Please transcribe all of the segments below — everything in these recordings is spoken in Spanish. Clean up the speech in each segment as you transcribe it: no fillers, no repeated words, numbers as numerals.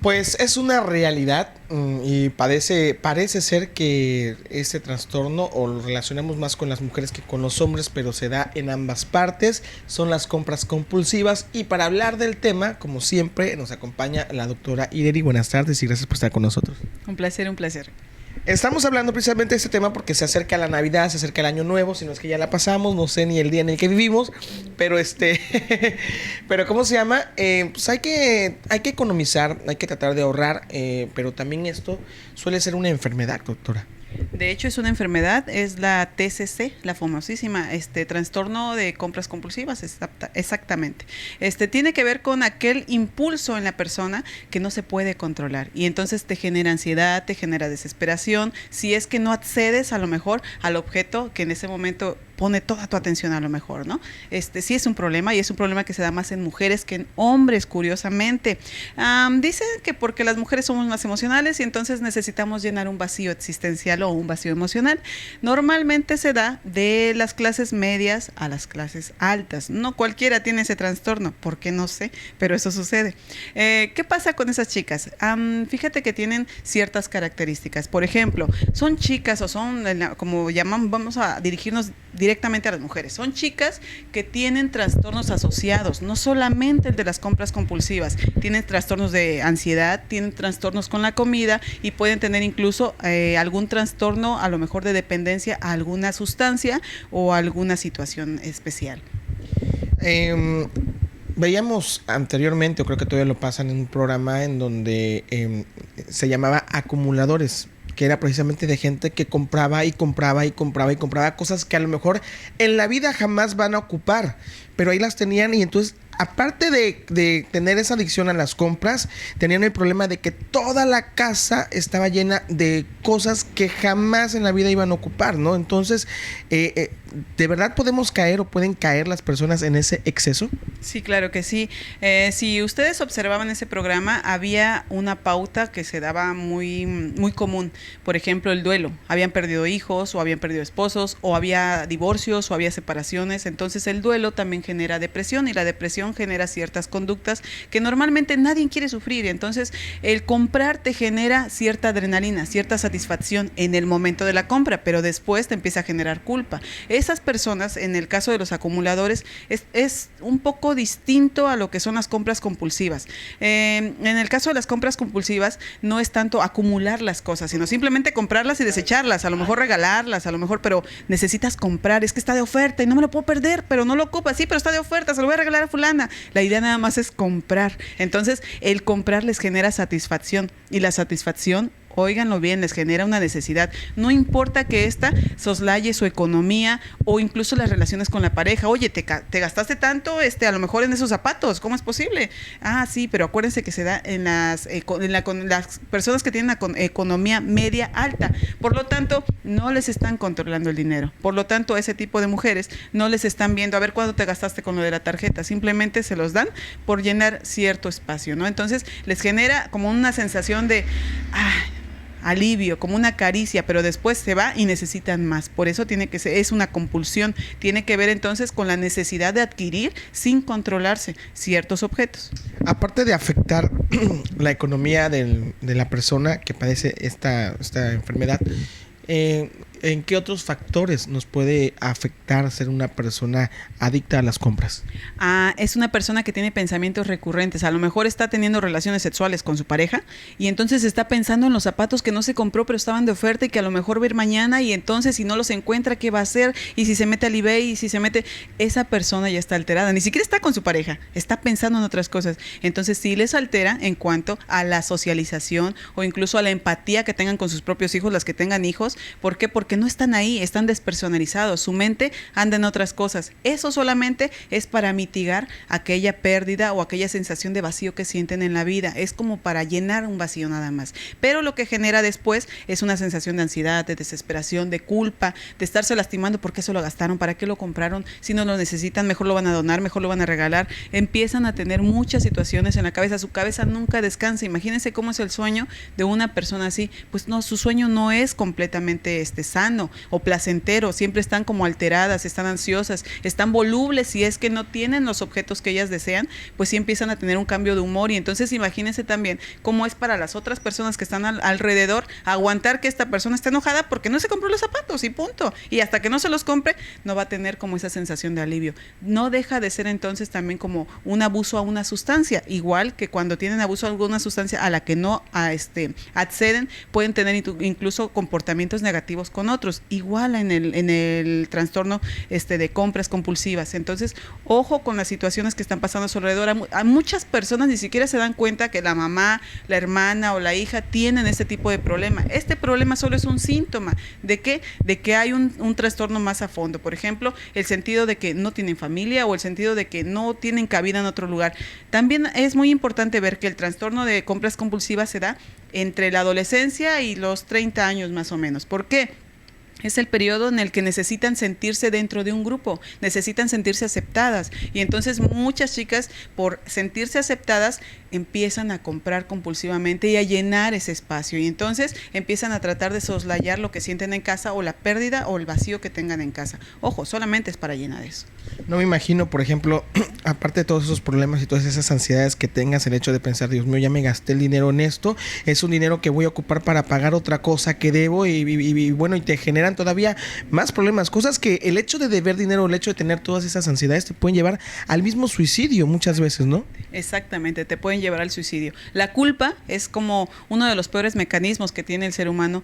Pues es una realidad y parece ser que este trastorno o lo relacionamos más con las mujeres que con los hombres, pero se da en ambas partes, son las compras compulsivas. Y para hablar del tema, como siempre, nos acompaña la doctora Ireri. Buenas tardes y gracias por estar con nosotros. Un placer, un placer. Estamos hablando precisamente de este tema porque se acerca la Navidad, se acerca el Año Nuevo, si no es que ya la pasamos, no sé ni el día en el que vivimos, pero pero ¿cómo se llama? Pues hay que economizar, hay que tratar de ahorrar, pero también esto suele ser una enfermedad, doctora. De hecho, es una enfermedad, es la TCC, la famosísima, trastorno de compras compulsivas, exactamente. Tiene que ver con aquel impulso en la persona que no se puede controlar y entonces te genera ansiedad, te genera desesperación, si es que no accedes a lo mejor al objeto que en ese momento pone toda tu atención a lo mejor, ¿no? Sí es un problema y es un problema que se da más en mujeres que en hombres, curiosamente. Dicen que porque las mujeres somos más emocionales y entonces necesitamos llenar un vacío existencial o un vacío emocional. Normalmente se da de las clases medias a las clases altas. No cualquiera tiene ese trastorno, ¿por qué? No sé, pero eso sucede. ¿Qué pasa con esas chicas? Fíjate que tienen ciertas características. Por ejemplo, son chicas o son, como llamamos, vamos a dirigirnos directamente a las mujeres. Son chicas que tienen trastornos asociados, no solamente el de las compras compulsivas, tienen trastornos de ansiedad, tienen trastornos con la comida y pueden tener incluso algún trastorno a lo mejor de dependencia a alguna sustancia o alguna situación especial. Veíamos anteriormente, o creo que todavía lo pasan en un programa en donde se llamaba acumuladores, que era precisamente de gente que compraba y compraba y compraba y compraba cosas que a lo mejor en la vida jamás van a ocupar, pero ahí las tenían y entonces aparte de tener esa adicción a las compras, tenían el problema de que toda la casa estaba llena de cosas que jamás en la vida iban a ocupar, ¿no? Entonces, ¿de verdad podemos caer o pueden caer las personas en ese exceso? Sí, claro que sí. Si ustedes observaban ese programa, había una pauta que se daba muy, muy común. Por ejemplo, el duelo. Habían perdido hijos o habían perdido esposos o había divorcios o había separaciones. Entonces, el duelo también genera depresión y la depresión genera ciertas conductas que normalmente nadie quiere sufrir. Entonces, el comprar te genera cierta adrenalina, cierta satisfacción en el momento de la compra, pero después te empieza a generar culpa. Esas personas, en el caso de los acumuladores, es un poco distinto a lo que son las compras compulsivas. En el caso de las compras compulsivas, no es tanto acumular las cosas, sino simplemente comprarlas y desecharlas, a lo mejor regalarlas, a lo mejor, pero necesitas comprar, es que está de oferta y no me lo puedo perder, pero no lo ocupa, sí, pero está de oferta, se lo voy a regalar a fulana. La idea nada más es comprar. Entonces, el comprar les genera satisfacción y la satisfacción, óiganlo bien, les genera una necesidad. No importa que esta soslaye su economía o incluso las relaciones con la pareja. Oye, te gastaste tanto a lo mejor en esos zapatos, ¿cómo es posible? Sí, pero acuérdense que se da con las personas que tienen una economía media alta. Por lo tanto, no les están controlando el dinero. Por lo tanto, ese tipo de mujeres no les están viendo a ver cuándo te gastaste con lo de la tarjeta. Simplemente se los dan por llenar cierto espacio, ¿no? Entonces, les genera como una sensación de alivio, como una caricia, pero después se va y necesitan más. Por eso es una compulsión. Tiene que ver entonces con la necesidad de adquirir sin controlarse ciertos objetos. Aparte de afectar la economía de la persona que padece esta enfermedad, ¿en qué otros factores nos puede afectar ser una persona adicta a las compras? Es una persona que tiene pensamientos recurrentes. A lo mejor está teniendo relaciones sexuales con su pareja y entonces está pensando en los zapatos que no se compró pero estaban de oferta y que a lo mejor va a ir mañana, y entonces si no los encuentra, ¿qué va a hacer? Y si se mete al eBay, y si se mete, esa persona ya está alterada. Ni siquiera está con su pareja, está pensando en otras cosas. Entonces sí les altera en cuanto a la socialización o incluso a la empatía que tengan con sus propios hijos, las que tengan hijos. ¿Por qué? Porque no están ahí, están despersonalizados, su mente anda en otras cosas. Eso solamente es para mitigar aquella pérdida o aquella sensación de vacío que sienten en la vida. Es como para llenar un vacío nada más. Pero lo que genera después es una sensación de ansiedad, de desesperación, de culpa, de estarse lastimando. ¿Por qué se lo gastaron? ¿Para qué lo compraron? Si no lo necesitan, mejor lo van a donar, mejor lo van a regalar. Empiezan a tener muchas situaciones en la cabeza. Su cabeza nunca descansa. Imagínense cómo es el sueño de una persona así. Pues no, su sueño no es completamente sano, sano o placentero, siempre están como alteradas, están ansiosas, están volubles, si es que no tienen los objetos que ellas desean, pues sí empiezan a tener un cambio de humor. Y entonces imagínense también cómo es para las otras personas que están alrededor aguantar que esta persona esté enojada porque no se compró los zapatos y punto. Y hasta que no se los compre, no va a tener como esa sensación de alivio. No deja de ser entonces también como un abuso a una sustancia, igual que cuando tienen abuso a alguna sustancia a la que no acceden, pueden tener incluso comportamientos negativos con otros, igual en el trastorno de compras compulsivas. Entonces, ojo con las situaciones que están pasando a su alrededor. A muchas personas ni siquiera se dan cuenta que la mamá, la hermana o la hija tienen este tipo de problema. Este problema solo es un síntoma de que hay un trastorno más a fondo. Por ejemplo, el sentido de que no tienen familia o el sentido de que no tienen cabida en otro lugar. También es muy importante ver que el trastorno de compras compulsivas se da entre la adolescencia y los 30 años más o menos. ¿Por qué? Es el periodo en el que necesitan sentirse dentro de un grupo, necesitan sentirse aceptadas. Y entonces muchas chicas, por sentirse aceptadas, empiezan a comprar compulsivamente y a llenar ese espacio. Y entonces empiezan a tratar de soslayar lo que sienten en casa o la pérdida o el vacío que tengan en casa. Ojo, solamente es para llenar eso. No me imagino, por ejemplo, aparte de todos esos problemas y todas esas ansiedades que tengas, el hecho de pensar, Dios mío, ya me gasté el dinero en esto, es un dinero que voy a ocupar para pagar otra cosa que debo y bueno, y te generan todavía más problemas, cosas que el hecho de deber dinero, el hecho de tener todas esas ansiedades te pueden llevar al mismo suicidio muchas veces, ¿no? Exactamente, te pueden llevar al suicidio. La culpa es como uno de los peores mecanismos que tiene el ser humano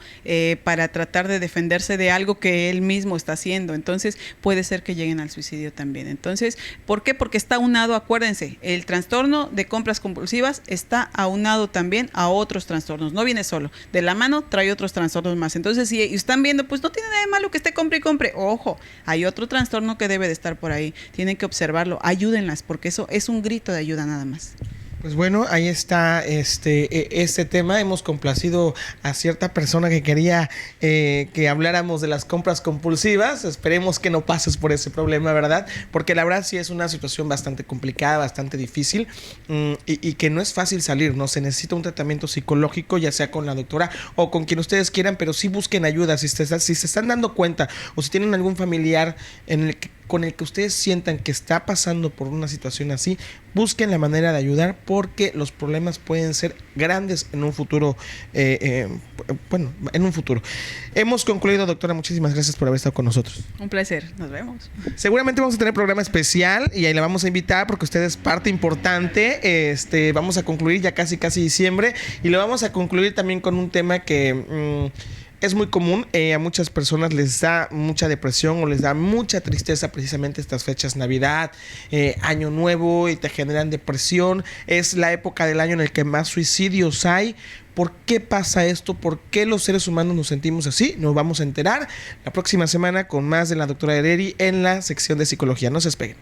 para tratar de defenderse de algo que él mismo está haciendo. Entonces puede ser que lleguen al suicidio también. Entonces, ¿por qué? Porque está aunado, acuérdense, el trastorno de compras compulsivas está aunado también a otros trastornos, no viene solo, de la mano trae otros trastornos más. Entonces, si están viendo, pues no tiene nada de malo que esté compre y compre, ojo, hay otro trastorno que debe de estar por ahí, tienen que observarlo, ayúdenlas, porque eso es un grito de ayuda nada más. Pues bueno, ahí está este tema. Hemos complacido a cierta persona que quería que habláramos de las compras compulsivas. Esperemos que no pases por ese problema, ¿verdad? Porque la verdad sí es una situación bastante complicada, bastante difícil y que no es fácil salir, ¿no? Se necesita un tratamiento psicológico, ya sea con la doctora o con quien ustedes quieran, pero sí busquen ayuda. Si se están dando cuenta o si tienen algún familiar con el que ustedes sientan que está pasando por una situación así, busquen la manera de ayudar porque los problemas pueden ser grandes en un futuro. En un futuro. Hemos concluido, doctora. Muchísimas gracias por haber estado con nosotros. Un placer. Nos vemos. Seguramente vamos a tener programa especial y ahí la vamos a invitar porque usted es parte importante. Vamos a concluir ya casi diciembre y lo vamos a concluir también con un tema que es muy común, a muchas personas les da mucha depresión o les da mucha tristeza precisamente estas fechas, Navidad, Año Nuevo, y te generan depresión. Es la época del año en el que más suicidios hay. ¿Por qué pasa esto? ¿Por qué los seres humanos nos sentimos así? Nos vamos a enterar la próxima semana con más de la doctora Hereri en la sección de psicología. No se despeguen.